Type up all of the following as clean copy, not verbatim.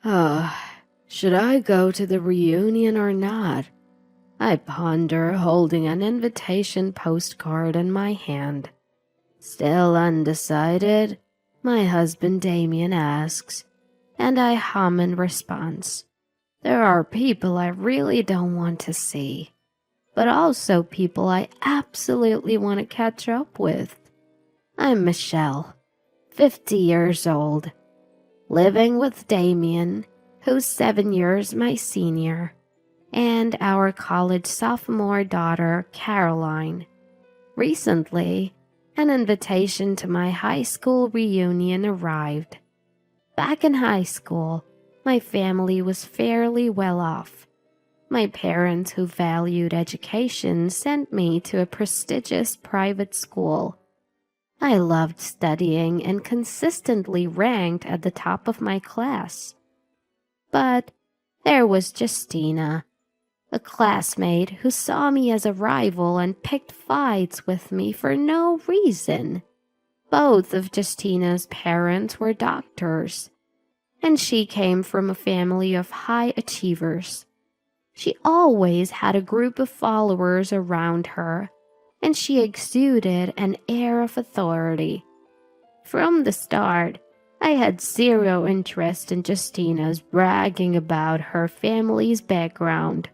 Oh, should I go to the reunion or not? I ponder, holding an invitation postcard in my hand. Still undecided, my husband Damien asks, and I hum in response. There are people I really don't want to see, but also people I absolutely want to catch up with. I'm Michelle, 50 years old, living with Damien, who's 7 years my senior, and our college sophomore daughter, Caroline. Recently, an invitation to my high school reunion arrived. Back in high school, my family was fairly well off. My parents, who valued education, sent me to a prestigious private school. I loved studying and consistently ranked at the top of my class. But there was Justina, a classmate who saw me as a rival and picked fights with me for no reason. Both of Justina's parents were doctors, and she came from a family of high achievers. She always had a group of followers around her, and she exuded an air of authority. From the start, I had zero interest in Justina's bragging about her family's background.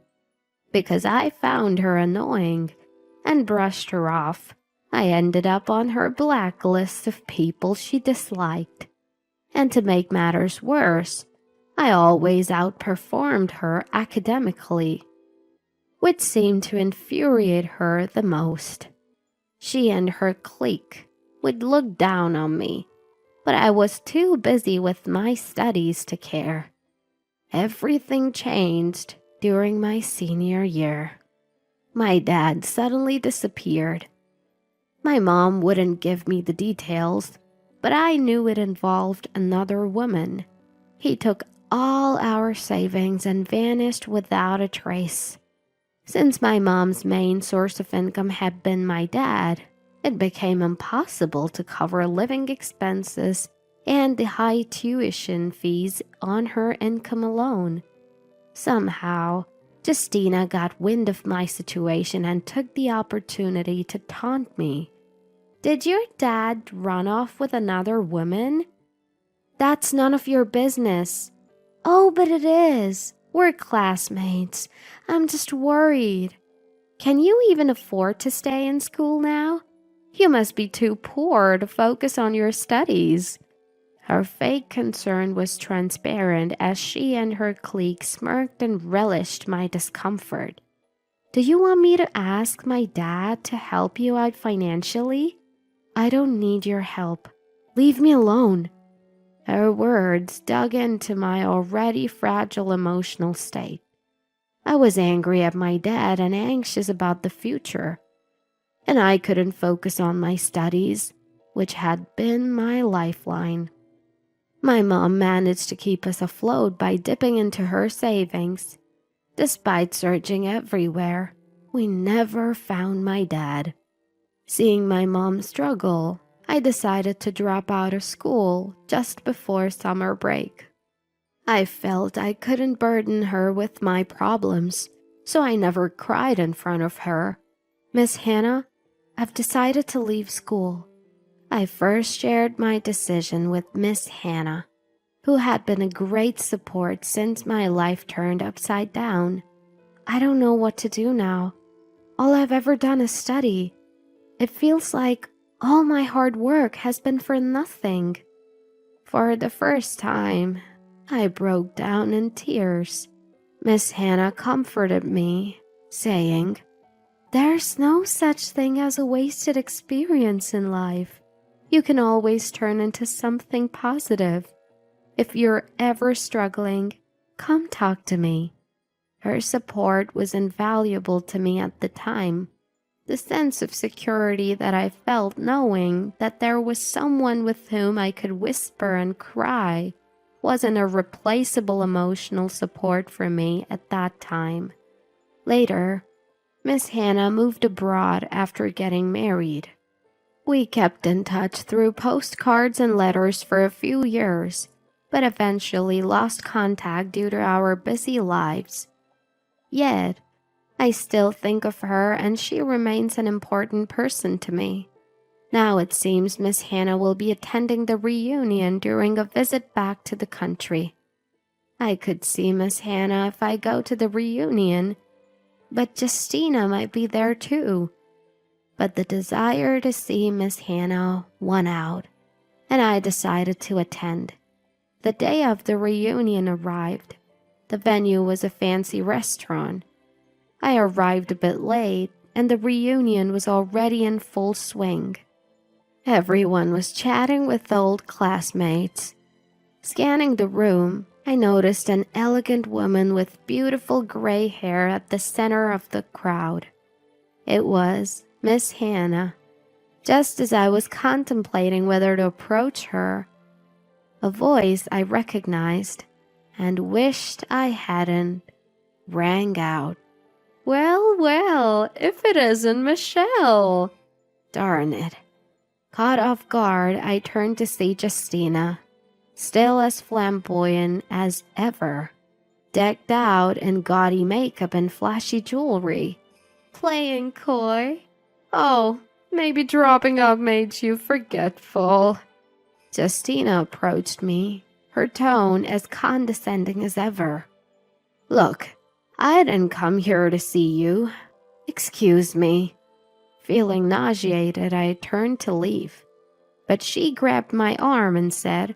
Because I found her annoying and brushed her off, I ended up on her blacklist of people she disliked. And to make matters worse, I always outperformed her academically, which seemed to infuriate her the most. She and her clique would look down on me, but I was too busy with my studies to care. Everything changed during my senior year. My dad suddenly disappeared. My mom wouldn't give me the details, but I knew it involved another woman. He took all our savings and vanished without a trace. Since my mom's main source of income had been my dad, it became impossible to cover living expenses and the high tuition fees on her income alone. Somehow, Justina got wind of my situation and took the opportunity to taunt me. "Did your dad run off with another woman?" "That's none of your business." "Oh, but it is. We're classmates. I'm just worried." "Can you even afford to stay in school now? You must be too poor to focus on your studies." Her fake concern was transparent as she and her clique smirked and relished my discomfort. "Do you want me to ask my dad to help you out financially?" "I don't need your help. Leave me alone." Her words dug into my already fragile emotional state. I was angry at my dad and anxious about the future, and I couldn't focus on my studies, which had been my lifeline. My mom managed to keep us afloat by dipping into her savings. Despite searching everywhere, we never found my dad. Seeing my mom struggle, I decided to drop out of school just before summer break. I felt I couldn't burden her with my problems, so I never cried in front of her. "Miss Hannah, I've decided to leave school." I first shared my decision with Miss Hannah, who had been a great support since my life turned upside down. "I don't know what to do now. All I've ever done is study. It feels like all my hard work has been for nothing." For the first time, I broke down in tears. Miss Hannah comforted me, saying, "There's no such thing as a wasted experience in life. You can always turn into something positive. If you're ever struggling, come talk to me." Her support was invaluable to me at the time. The sense of security that I felt knowing that there was someone with whom I could whisper and cry was an irreplaceable emotional support for me at that time. Later, Miss Hannah moved abroad after getting married. We kept in touch through postcards and letters for a few years, but eventually lost contact due to our busy lives. Yet, I still think of her and she remains an important person to me. Now it seems Miss Hannah will be attending the reunion during a visit back to the country. I could see Miss Hannah if I go to the reunion, but Justina might be there too. But the desire to see Miss Hannah won out, and I decided to attend. The day of the reunion arrived. The venue was a fancy restaurant. I arrived a bit late, and the reunion was already in full swing. Everyone was chatting with old classmates. Scanning the room, I noticed an elegant woman with beautiful gray hair at the center of the crowd. It was Miss Hannah. Just as I was contemplating whether to approach her, a voice I recognized and wished I hadn't rang out. "Well, well, if it isn't Michelle!" Darn it. Caught off guard, I turned to see Justina, still as flamboyant as ever, decked out in gaudy makeup and flashy jewelry. Playing coy? Oh, maybe dropping out made you forgetful. Justina approached me, her tone as condescending as ever. "Look, I didn't come here to see you. Excuse me." Feeling nauseated, I turned to leave, but she grabbed my arm and said,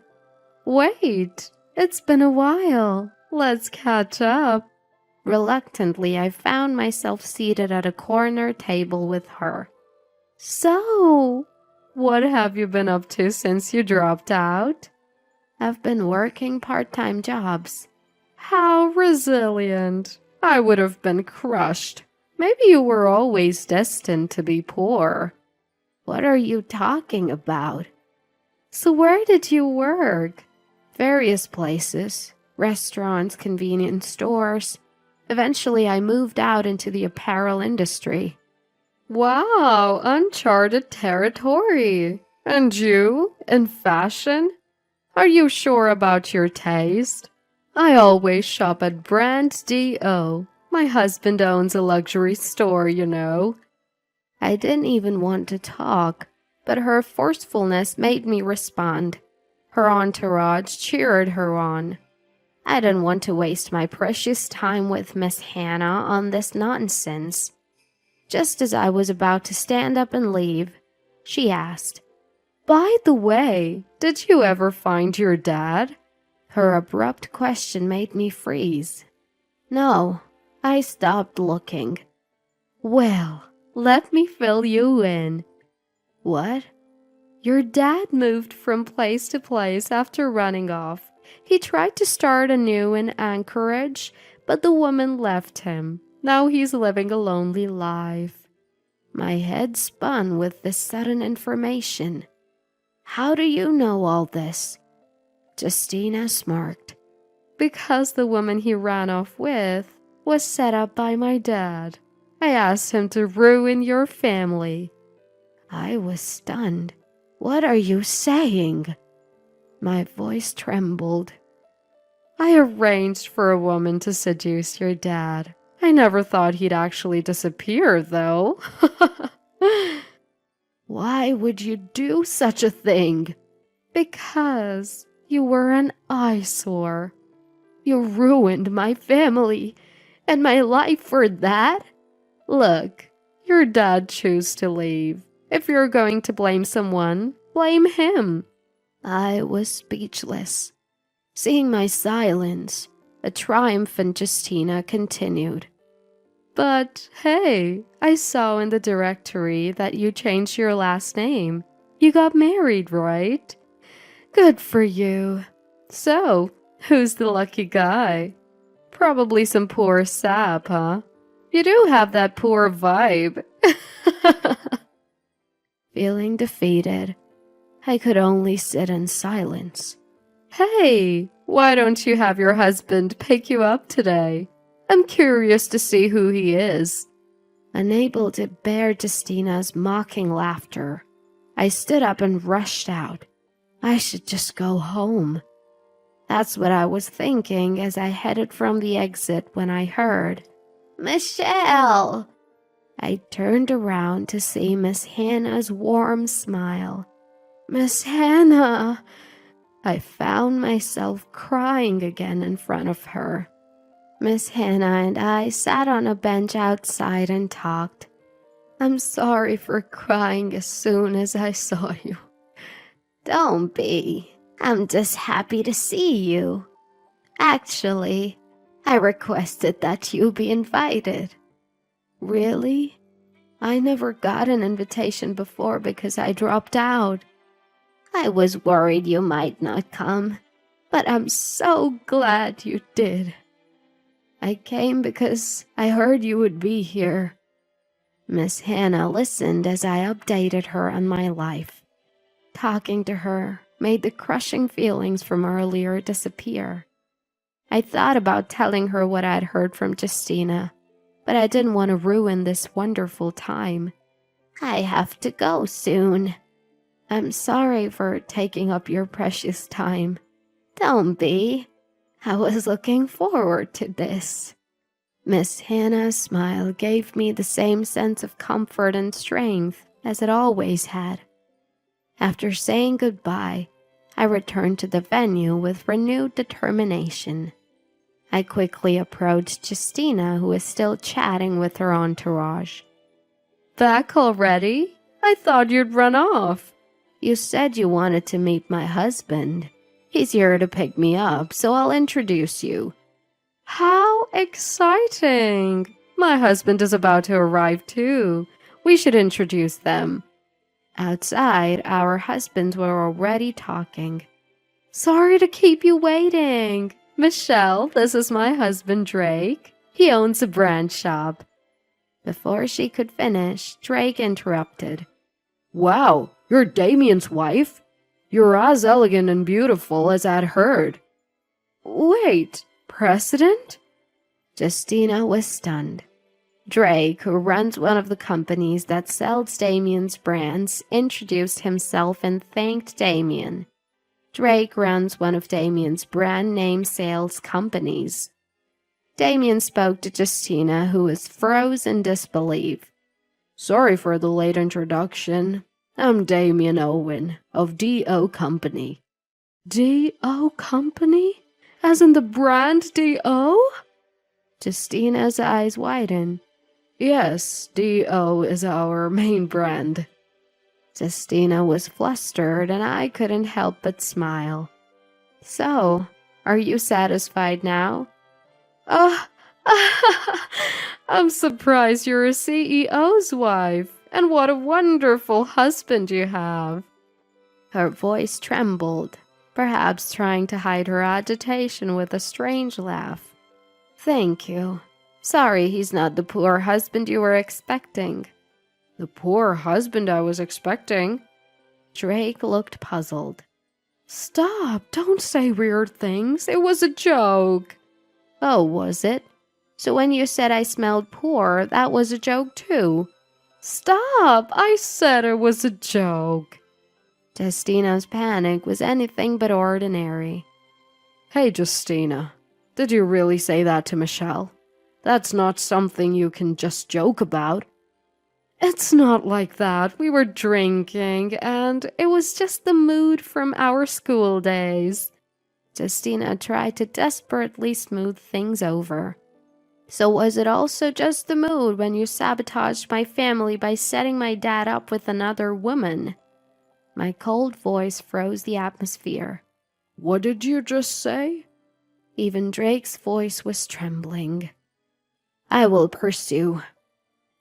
"Wait, it's been a while. Let's catch up." Reluctantly, I found myself seated at a corner table with her. "So, what have you been up to since you dropped out?" "I've been working part-time jobs." "How resilient. I would have been crushed. Maybe you were always destined to be poor." "What are you talking about?" "So where did you work?" "Various places. Restaurants, convenience stores. Eventually I moved out into the apparel industry." "Wow, uncharted territory. And you, in fashion? Are you sure about your taste? I always shop at Brand D.O. My husband owns a luxury store, you know." I didn't even want to talk, but her forcefulness made me respond. Her entourage cheered her on. I didn't want to waste my precious time with Miss Hannah on this nonsense. Just as I was about to stand up and leave, she asked, "By the way, did you ever find your dad?" Her abrupt question made me freeze. No, I stopped looking. "Well, let me fill you in." "What?" "Your dad moved from place to place after running off. He tried to start anew in Anchorage, but the woman left him. Now he's living a lonely life." My head spun with this sudden information. "How do you know all this?" Justina smirked. "Because the woman he ran off with was set up by my dad. I asked him to ruin your family." I was stunned. "What are you saying?" My voice trembled. "I arranged for a woman to seduce your dad. I never thought he'd actually disappear, though." "Why would you do such a thing?" "Because you were an eyesore. You ruined my family and my life for that. Look, your dad chose to leave. If you're going to blame someone, blame him." I was speechless. Seeing my silence, a triumphant Justina continued. "But hey, I saw in the directory that you changed your last name. You got married, right? Good for you. So, who's the lucky guy? Probably some poor sap, huh? You do have that poor vibe." Feeling defeated, I could only sit in silence. "Hey, why don't you have your husband pick you up today? I'm curious to see who he is." Unable to bear Justina's mocking laughter, I stood up and rushed out. I should just go home. That's what I was thinking as I headed from the exit when I heard, "Michelle!" I turned around to see Miss Hannah's warm smile. "Miss Hannah!" I found myself crying again in front of her. Miss Hannah and I sat on a bench outside and talked. "I'm sorry for crying as soon as I saw you." "Don't be. I'm just happy to see you. Actually, I requested that you be invited." "Really? I never got an invitation before because I dropped out." "I was worried you might not come, but I'm so glad you did." "I came because I heard you would be here." Miss Hannah listened as I updated her on my life. Talking to her made the crushing feelings from earlier disappear. I thought about telling her what I'd heard from Justina, but I didn't want to ruin this wonderful time. "I have to go soon." "I'm sorry for taking up your precious time." "Don't be. I was looking forward to this." Miss Hannah's smile gave me the same sense of comfort and strength as it always had. After saying goodbye, I returned to the venue with renewed determination. I quickly approached Justina, who was still chatting with her entourage. "Back already? I thought you'd run off." "You said you wanted to meet my husband. He's here to pick me up, so I'll introduce you." "How exciting! My husband is about to arrive too. We should introduce them." Outside, our husbands were already talking. "Sorry to keep you waiting. Michelle, this is my husband Drake. He owns a brand shop." Before she could finish, Drake interrupted. "Wow, you're Damien's wife? You're as elegant and beautiful as I'd heard." "Wait, President?" Justina was stunned. Drake, who runs one of the companies that sells Damien's brands, introduced himself and thanked Damien. Drake runs one of Damien's brand name sales companies. Damien spoke to Justina, who was frozen in disbelief. "Sorry for the late introduction. I'm Damien Owen of D.O. Company." "D.O. Company? As in the brand D.O.? Justina's eyes widened. "Yes, D.O. is our main brand." Justina was flustered and I couldn't help but smile. "So, are you satisfied now?" "Oh, I'm surprised you're a CEO's wife, and what a wonderful husband you have." Her voice trembled, perhaps trying to hide her agitation with a strange laugh. "Thank you. Sorry he's not the poor husband you were expecting." "The poor husband I was expecting?" Drake looked puzzled. "Stop, don't say weird things. It was a joke." "Oh, was it? So when you said I smelled poor, that was a joke too?" "Stop, I said it was a joke." Justina's panic was anything but ordinary. "Hey, Justina, did you really say that to Michelle? That's not something you can just joke about." "It's not like that. We were drinking, and it was just the mood from our school days." Justina tried to desperately smooth things over. "So was it also just the mood when you sabotaged my family by setting my dad up with another woman?" My cold voice froze the atmosphere. "What did you just say?" Even Drake's voice was trembling. "I will pursue.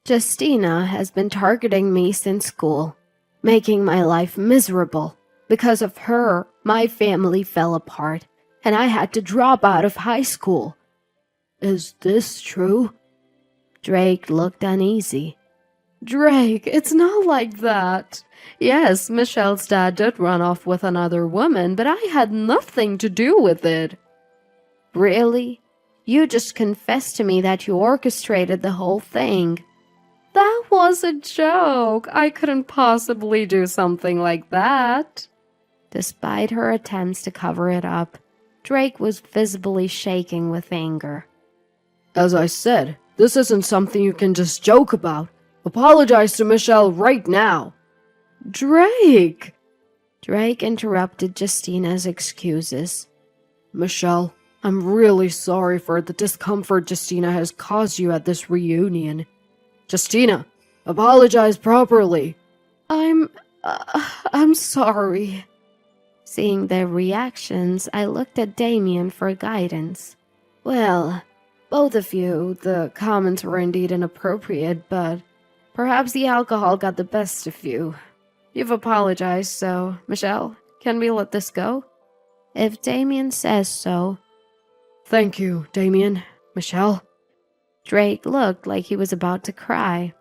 Justina has been targeting me since school, making my life miserable. Because of her, my family fell apart, and I had to drop out of high school." "Is this true?" Drake looked uneasy. "Drake, it's not like that. Yes, Michelle's dad did run off with another woman, but I had nothing to do with it." "Really? You just confessed to me that you orchestrated the whole thing." "That was a joke. I couldn't possibly do something like that." Despite her attempts to cover it up, Drake was visibly shaking with anger. As I said, this isn't something you can just joke about. Apologize to Michelle right now. Drake! Drake interrupted Justina's excuses. Michelle, I'm really sorry for the discomfort Justina has caused you at this reunion. Justina, apologize properly. I'm sorry. Seeing their reactions, I looked at Damien for guidance. Well, both of you, the comments were indeed inappropriate, but perhaps the alcohol got the best of you. You've apologized, so, Michelle, can we let this go? If Damien says so. Thank you, Damien. Michelle? Drake looked like he was about to cry.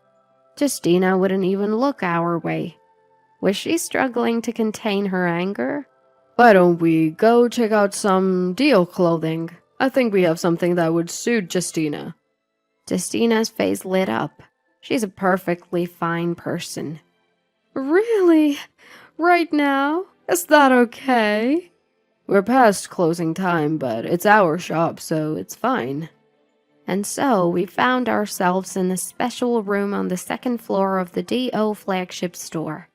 Justina wouldn't even look our way. Was she struggling to contain her anger? Why don't we go check out some deal clothing? I think we have something that would suit Justina. Justina's face lit up. She's a perfectly fine person. Really? Right now? Is that okay? We're past closing time, but it's our shop, so it's fine. And so we found ourselves in a special room on the second floor of the D.O. flagship store.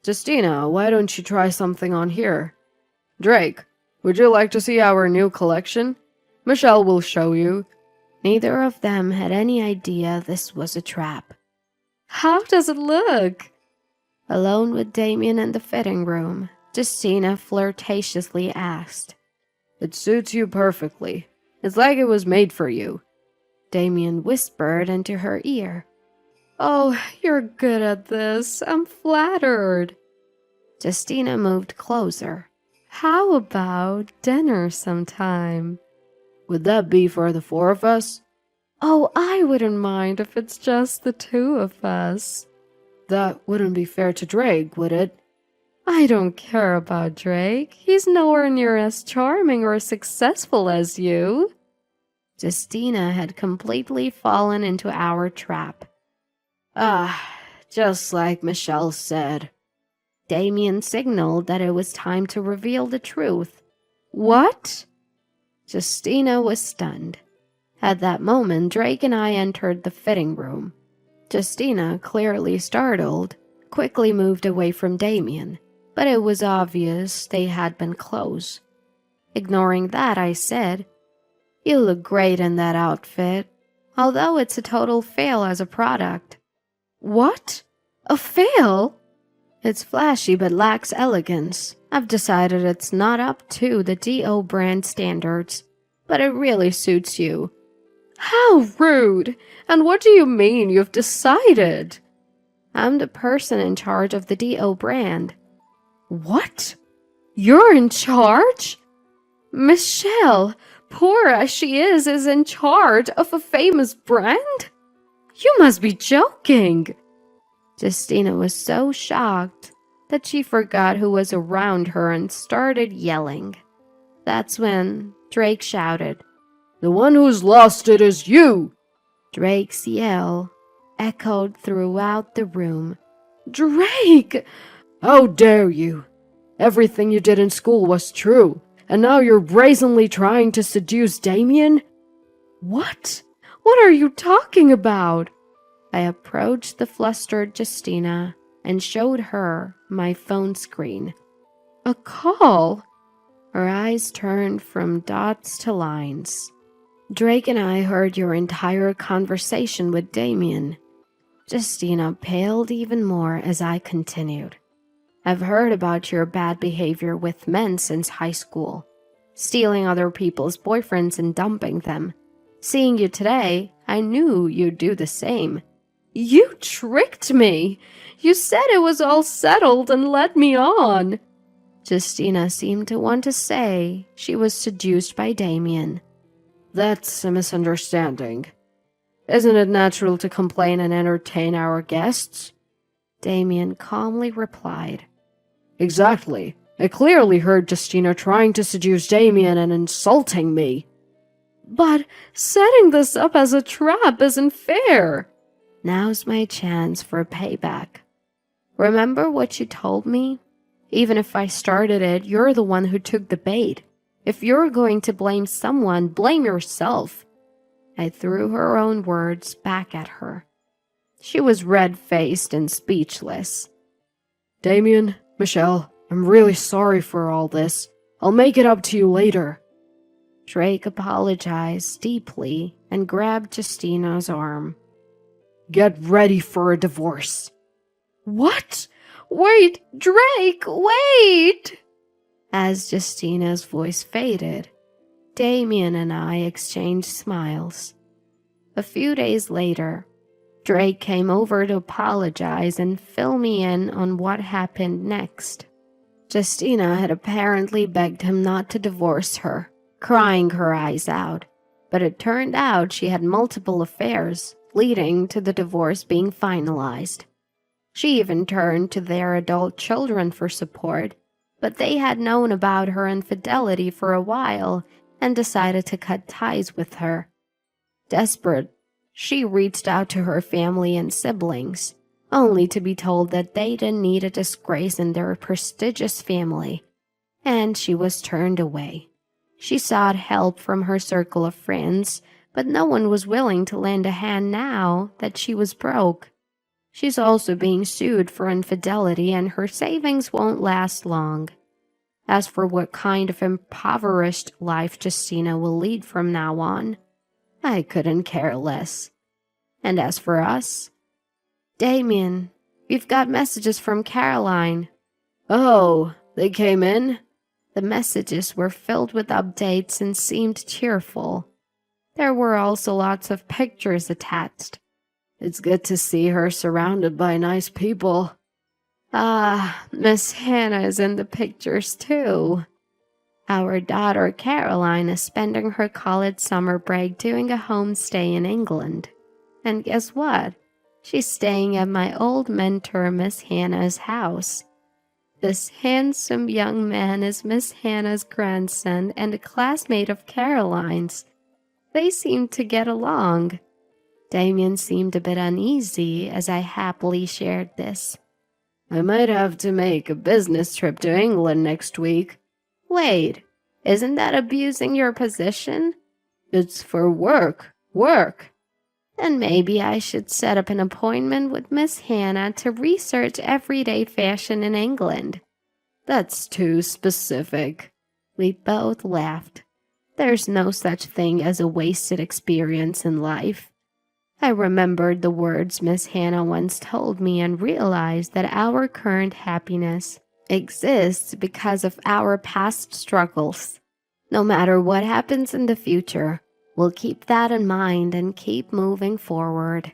Justina, why don't you try something on here? Drake, would you like to see our new collection? Michelle will show you. Neither of them had any idea this was a trap. How does it look? Alone with Damien in the fitting room, Justina flirtatiously asked. It suits you perfectly. It's like it was made for you. Damien whispered into her ear. Oh, you're good at this. I'm flattered. Justina moved closer. How about dinner sometime? Would that be for the four of us? Oh, I wouldn't mind if it's just the two of us. That wouldn't be fair to Drake, would it? I don't care about Drake. He's nowhere near as charming or successful as you. Justina had completely fallen into our trap. Just like Michelle said. Damien signaled that it was time to reveal the truth. What? Justina was stunned. At that moment, Drake and I entered the fitting room. Justina, clearly startled, quickly moved away from Damien, but it was obvious they had been close. Ignoring that, I said, You look great in that outfit, although it's a total fail as a product. What? A fail? It's flashy but lacks elegance. I've decided it's not up to the D.O. brand standards, but it really suits you. How rude! And what do you mean you've decided? I'm the person in charge of the D.O. brand. What? You're in charge? Michelle, poor as she is in charge of a famous brand? You must be joking. Justina was so shocked that she forgot who was around her and started yelling. That's when Drake shouted, The one who's lost it is you! Drake's yell echoed throughout the room. Drake! How dare you! Everything you did in school was true, and now you're brazenly trying to seduce Damien? What? What are you talking about? I approached the flustered Justina and showed her my phone screen. A call? Her eyes turned from dots to lines. Drake and I heard your entire conversation with Damien. Justina paled even more as I continued. I've heard about your bad behavior with men since high school. Stealing other people's boyfriends and dumping them. Seeing you today, I knew you'd do the same. You tricked me! You said it was all settled and led me on! Justina seemed to want to say she was seduced by Damien. That's a misunderstanding. Isn't it natural to complain and entertain our guests? Damien calmly replied. Exactly. I clearly heard Justina trying to seduce Damien and insulting me. But setting this up as a trap isn't fair. Now's my chance for payback. Remember what you told me? Even if I started it, you're the one who took the bait. If you're going to blame someone, blame yourself." I threw her own words back at her. She was red-faced and speechless. "Damien, Michelle, I'm really sorry for all this. I'll make it up to you later." Drake apologized deeply and grabbed Justina's arm. "Get ready for a divorce." "What? Wait, Drake, wait!" As Justina's voice faded, Damien and I exchanged smiles. A few days later, Drake came over to apologize and fill me in on what happened next. Justina had apparently begged him not to divorce her, crying her eyes out, but it turned out she had multiple affairs, leading to the divorce being finalized. She even turned to their adult children for support, but they had known about her infidelity for a while and decided to cut ties with her. Desperate, she reached out to her family and siblings, only to be told that they didn't need a disgrace in their prestigious family, and she was turned away. She sought help from her circle of friends, but no one was willing to lend a hand now that she was broke. She's also being sued for infidelity, and her savings won't last long. As for what kind of impoverished life Justina will lead from now on, I couldn't care less. And as for us, Damien, we've got messages from Caroline. "Oh, they came in?" The messages were filled with updates and seemed cheerful. There were also lots of pictures attached. "It's good to see her surrounded by nice people." "Ah, Miss Hannah is in the pictures too. Our daughter Caroline is spending her college summer break doing a homestay in England. And guess what? She's staying at my old mentor Miss Hannah's house. This handsome young man is Miss Hannah's grandson and a classmate of Caroline's. They seem to get along." Damien seemed a bit uneasy as I happily shared this. "I might have to make a business trip to England next week." "Wait, isn't that abusing your position?" "It's for work. Work." "Then maybe I should set up an appointment with Miss Hannah to research everyday fashion in England." "That's too specific." We both laughed. There's no such thing as a wasted experience in life. I remembered the words Miss Hannah once told me and realized that our current happiness exists because of our past struggles. No matter what happens in the future, we'll keep that in mind and keep moving forward.